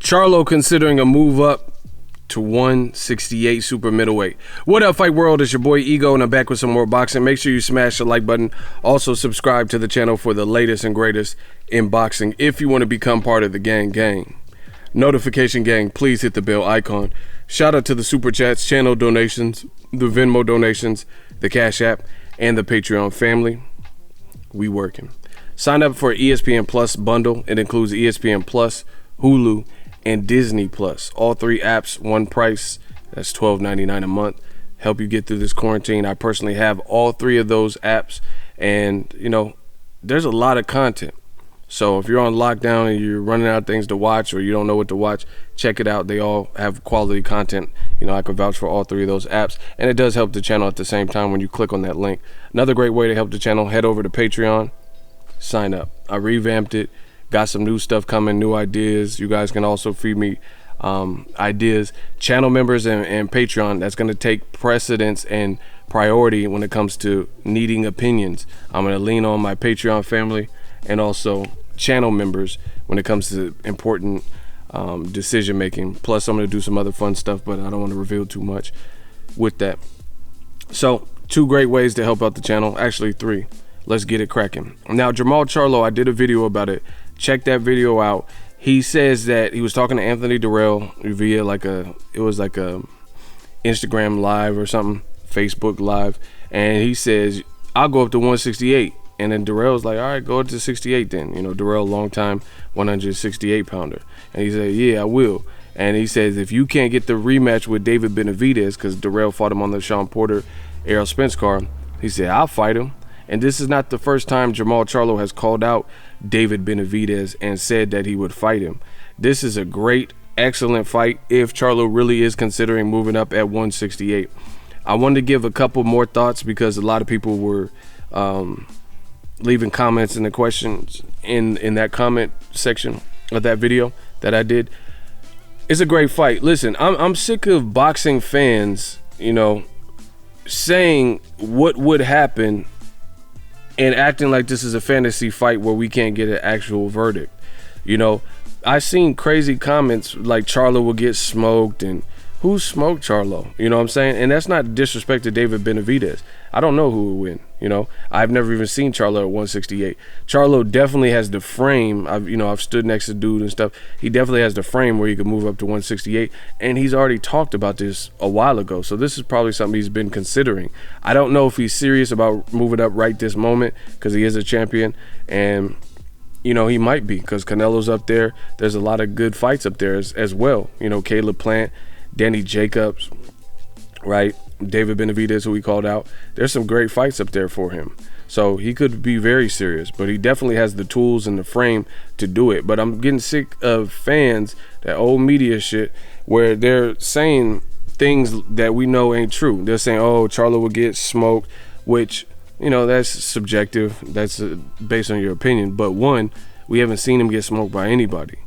Charlo considering a move up to 168 super middleweight. What up, Fight World? It's your boy Ego, and I'm back with some more boxing. Make sure you smash the like button. Also subscribe to the channel for the latest and greatest in boxing if you want to become part of the gang. Notification gang, please hit the bell icon. Shout out to the super chats, channel donations, the Venmo donations, the Cash App, and the Patreon family. We working. Sign up for ESPN Plus bundle. It includes ESPN Plus, Hulu, and Disney Plus. All three apps, one price. That's $12.99 a month. Help you get through this quarantine. I personally have all three of those apps, and you know, there's a lot of content. So if you're on lockdown and you're running out of things to watch, or you don't know what to watch, check it out. They all have quality content. You know, I can vouch for all three of those apps, and it does help the channel at the same time when you click on that link. Another great way to help the channel, head over to Patreon, sign up. I revamped it, got some new stuff coming, new ideas. You guys can also feed me ideas. Channel members and Patreon, that's going to take precedence and priority when it comes to needing opinions. I'm going to lean on my Patreon family and also channel members when it comes to important decision making. Plus I'm going to do some other fun stuff, but I don't want to reveal too much with that. So 2 great ways to help out the channel, actually 3. Let's get it cracking. Now, Jermall Charlo, I did a video about it. Check that video out. He says that he was talking to Anthony Durrell via it was like a Instagram live or something, Facebook live, and he says, I'll go up to 168. And then Durrell's like, all right, go up to 68 then. You know, Durrell, long time 168 pounder. And he said, yeah, I will. And he says, if you can't get the rematch with David Benavidez, because Durrell fought him on the Sean Porter Errol Spence card, he said, I'll fight him. And this is not the first time Jermall Charlo has called out David Benavidez and said that he would fight him. This is a great, excellent fight if Charlo really is considering moving up at 168. I wanted to give a couple more thoughts because a lot of people were leaving comments in the questions in that comment section of that video that I did. It's a great fight. Listen, I'm sick of boxing fans, you know, saying what would happen and acting like this is a fantasy fight where we can't get an actual verdict. You know, I've seen crazy comments like Charlo will get smoked, and who smoked Charlo? You know what I'm saying? And that's not disrespect to David Benavidez. I don't know who will win. You know, I've never even seen Charlo at 168. Charlo definitely has the frame. I've stood next to dude and stuff. He definitely has the frame where he could move up to 168, and he's already talked about this a while ago. So this is probably something he's been considering. I don't know if he's serious about moving up right this moment because he is a champion, and you know, he might be because Canelo's up there. There's a lot of good fights up there as well. You know, Caleb Plant, Danny Jacobs, right? David Benavidez, who he called out. There's some great fights up there for him. So he could be very serious, but he definitely has the tools and the frame to do it. But I'm getting sick of fans, that old media shit, where they're saying things that we know ain't true. They're saying, oh, Charlo will get smoked, which, you know, that's subjective. That's based on your opinion. But one, we haven't seen him get smoked by anybody.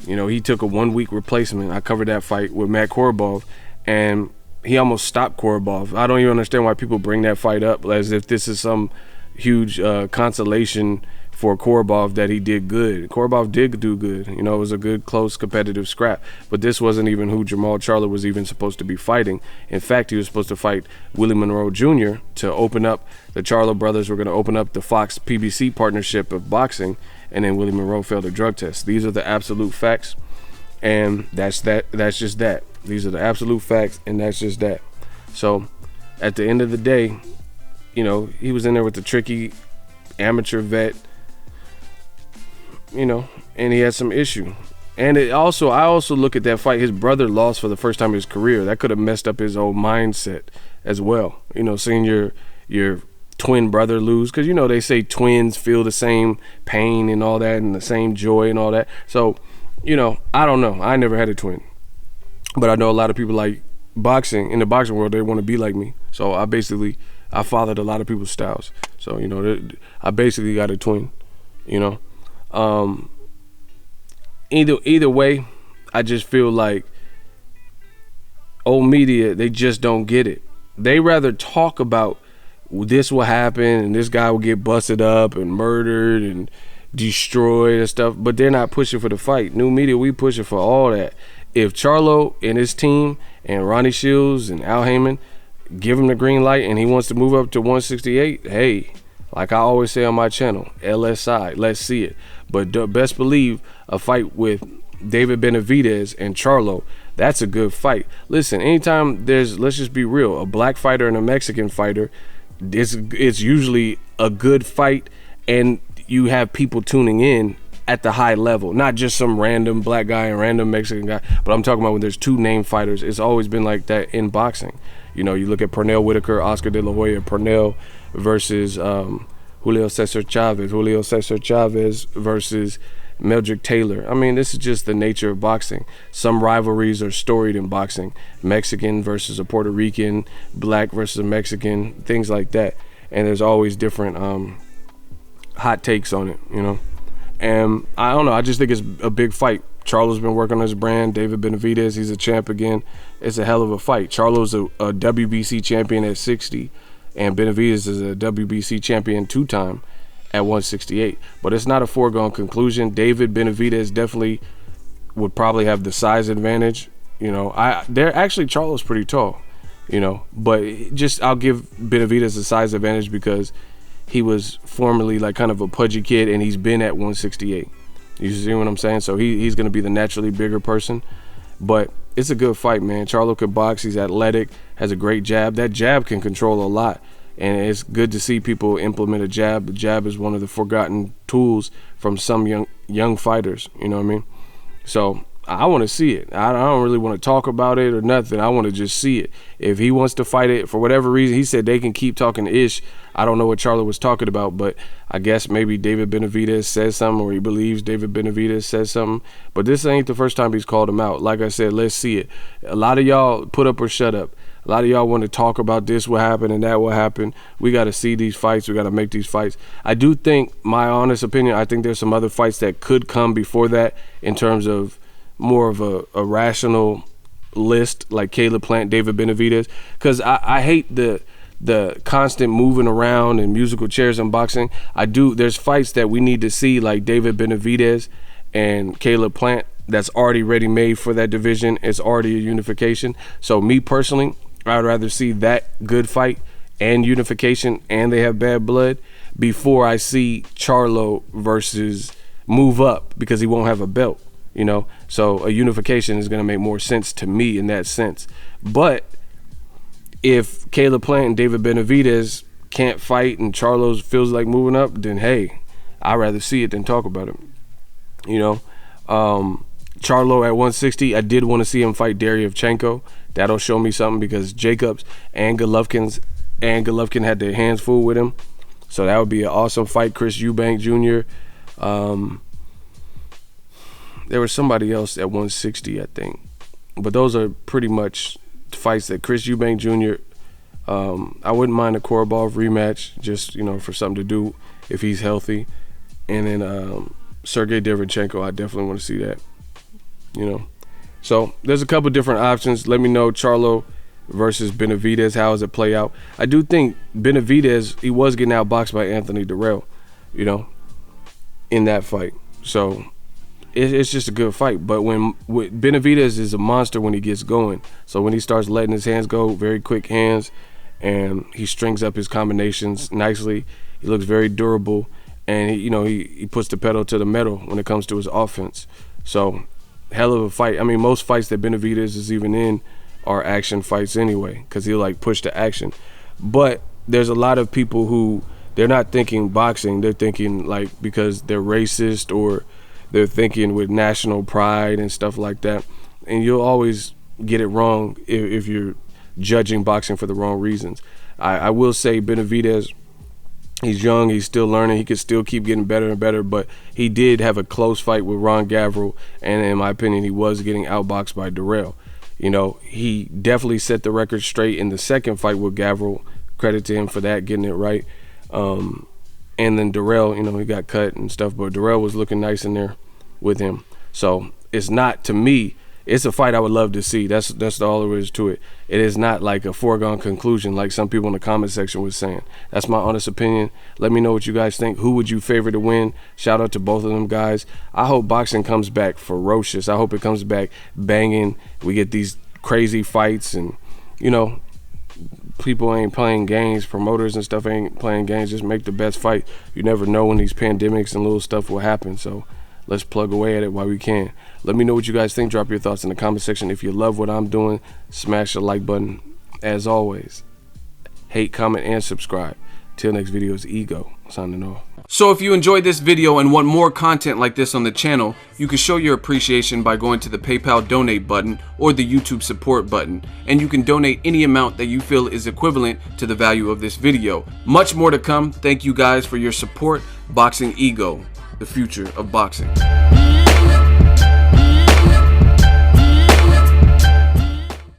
You know, he took a 1-week replacement. I covered that fight with Matt Korobov, and he almost stopped Korobov. I don't even understand why people bring that fight up as if this is some huge consolation for Korobov that he did good. Korobov did do good. You know, it was a good, close, competitive scrap. But this wasn't even who Jermall Charlo was even supposed to be fighting. In fact, he was supposed to fight Willie Monroe Jr. to open up. The Charlo brothers were going to open up the Fox PBC partnership of boxing, and then Willie Monroe failed a drug test. These are the absolute facts, and that's just that. These are the absolute facts, and that's just that. So at the end of the day, you know, he was in there with the tricky amateur vet, you know, and he had some issue. And I also look at that fight, his brother lost for the first time in his career. That could have messed up his whole mindset as well. You know, seeing your twin brother lose, because, you know, they say twins feel the same pain and all that and the same joy and all that. So, you know, I don't know. I never had a twin. But I know a lot of people like boxing, in the boxing world, they want to be like me. So I followed a lot of people's styles. So, you know, I basically got a twin, you know. Either way, I just feel like old media, they just don't get it. They rather talk about this will happen and this guy will get busted up and murdered and, destroyed and stuff, but they're not pushing for the fight. New media, we pushing for all that. If Charlo and his team and Ronnie Shields and Al Heyman give him the green light and he wants to move up to 168, hey, like I always say on my channel, LSI, let's see it. But best believe a fight with David Benavidez and Charlo, that's a good fight. Listen, anytime there's, let's just be real, a black fighter and a Mexican fighter, it's usually a good fight, and you have people tuning in at the high level, not just some random black guy and random Mexican guy, but I'm talking about when there's two named fighters. It's always been like that in boxing. You know, you look at Pernell Whitaker, Oscar De La Hoya, Pernell versus Julio Cesar Chavez versus Meldrick Taylor. I mean, this is just the nature of boxing. Some rivalries are storied in boxing. Mexican versus a Puerto Rican, black versus a Mexican, things like that. And there's always different hot takes on it, you know. And I don't know, I just think it's a big fight. Charlo's been working on his brand. David Benavidez, he's a champ again. It's a hell of a fight. Charlo's a WBC champion at 60, and Benavidez is a WBC champion 2-time at 168. But it's not a foregone conclusion. David Benavidez definitely would probably have the size advantage. You know, they're actually, Charlo's pretty tall, you know, but just I'll give Benavidez the size advantage because he was formerly like kind of a pudgy kid, and he's been at 168. You see what I'm saying? So he's going to be the naturally bigger person. But it's a good fight, man. Charlo could box. He's athletic, has a great jab. That jab can control a lot. And it's good to see people implement a jab. The jab is one of the forgotten tools from some young fighters. You know what I mean? So I want to see it. I don't really want to talk about it or nothing. I want to just see it. If he wants to fight it for whatever reason, he said they can keep talking ish. I don't know what Charlo was talking about, but I guess maybe David Benavidez says something, or he believes David Benavidez says something. But this ain't the first time he's called him out. Like I said, let's see it. A lot of y'all put up or shut up. A lot of y'all want to talk about this will happen and that will happen. We got to see these fights. We got to make these fights. I do think, my honest opinion, I think there's some other fights that could come before that in terms of more of a rational list, like Caleb Plant, David Benavidez, because I hate the constant moving around and musical chairs in boxing. There's fights that we need to see, like David Benavidez and Caleb Plant, that's already ready made for that division. It's already a unification. So me personally, I'd rather see that good fight and unification, and they have bad blood, before I see Charlo versus move up, because he won't have a belt. You know, so a unification is going to make more sense to me in that sense. But if Caleb Plant and David Benavidez can't fight and Charlo feels like moving up, then hey, I'd rather see it than talk about it. You know, Charlo at 160, I did want to see him fight Deryevchenko. That'll show me something, because Jacobs and Golovkin had their hands full with him. So that would be an awesome fight. Chris Eubank Jr. There was somebody else at 160, I think. But those are pretty much fights that Chris Eubank Jr., I wouldn't mind a Korobov rematch, just, you know, for something to do if he's healthy. And then Sergey Derevchenko, I definitely want to see that, you know. So there's a couple different options. Let me know, Charlo versus Benavidez, how does it play out? I do think Benavidez, he was getting outboxed by Anthony Durrell, you know, in that fight. So it's just a good fight. But Benavidez is a monster when he gets going. So when he starts letting his hands go, very quick hands, and he strings up his combinations nicely, he looks very durable, and he puts the pedal to the metal when it comes to his offense. So hell of a fight. I mean, most fights that Benavidez is even in are action fights anyway, because he'll like push to action. But there's a lot of people who, they're not thinking boxing, they're thinking like, because they're racist, or they're thinking with national pride and stuff like that. And you'll always get it wrong if you're judging boxing for the wrong reasons. I will say Benavidez, he's young, he's still learning, he could still keep getting better and better, but he did have a close fight with Ron Gavril, and in my opinion, he was getting outboxed by Durrell. You know, he definitely set the record straight in the second fight with Gavril. Credit to him for that, getting it right. And then Durrell, you know, he got cut and stuff, but Durrell was looking nice in there with him. So it's not, to me, it's a fight I would love to see. That's all there is to it. It is not like a foregone conclusion like some people in the comment section was saying. That's my honest opinion. Let me know what you guys think. Who would you favor to win? Shout out to both of them guys. I hope boxing comes back ferocious. I hope it comes back banging. We get these crazy fights, and you know, people ain't playing games. Promoters and stuff ain't playing games. Just make the best fight. You never know when these pandemics and little stuff will happen. So let's plug away at it while we can. Let me know what you guys think. Drop your thoughts in the comment section. If you love what I'm doing, smash the like button. As always, hate, comment, and subscribe. Till next video, is Ego signing off. So if you enjoyed this video and want more content like this on the channel, you can show your appreciation by going to the PayPal donate button or the YouTube support button, and you can donate any amount that you feel is equivalent to the value of this video. Much more to come. Thank you guys for your support. Boxing Ego, the future of boxing.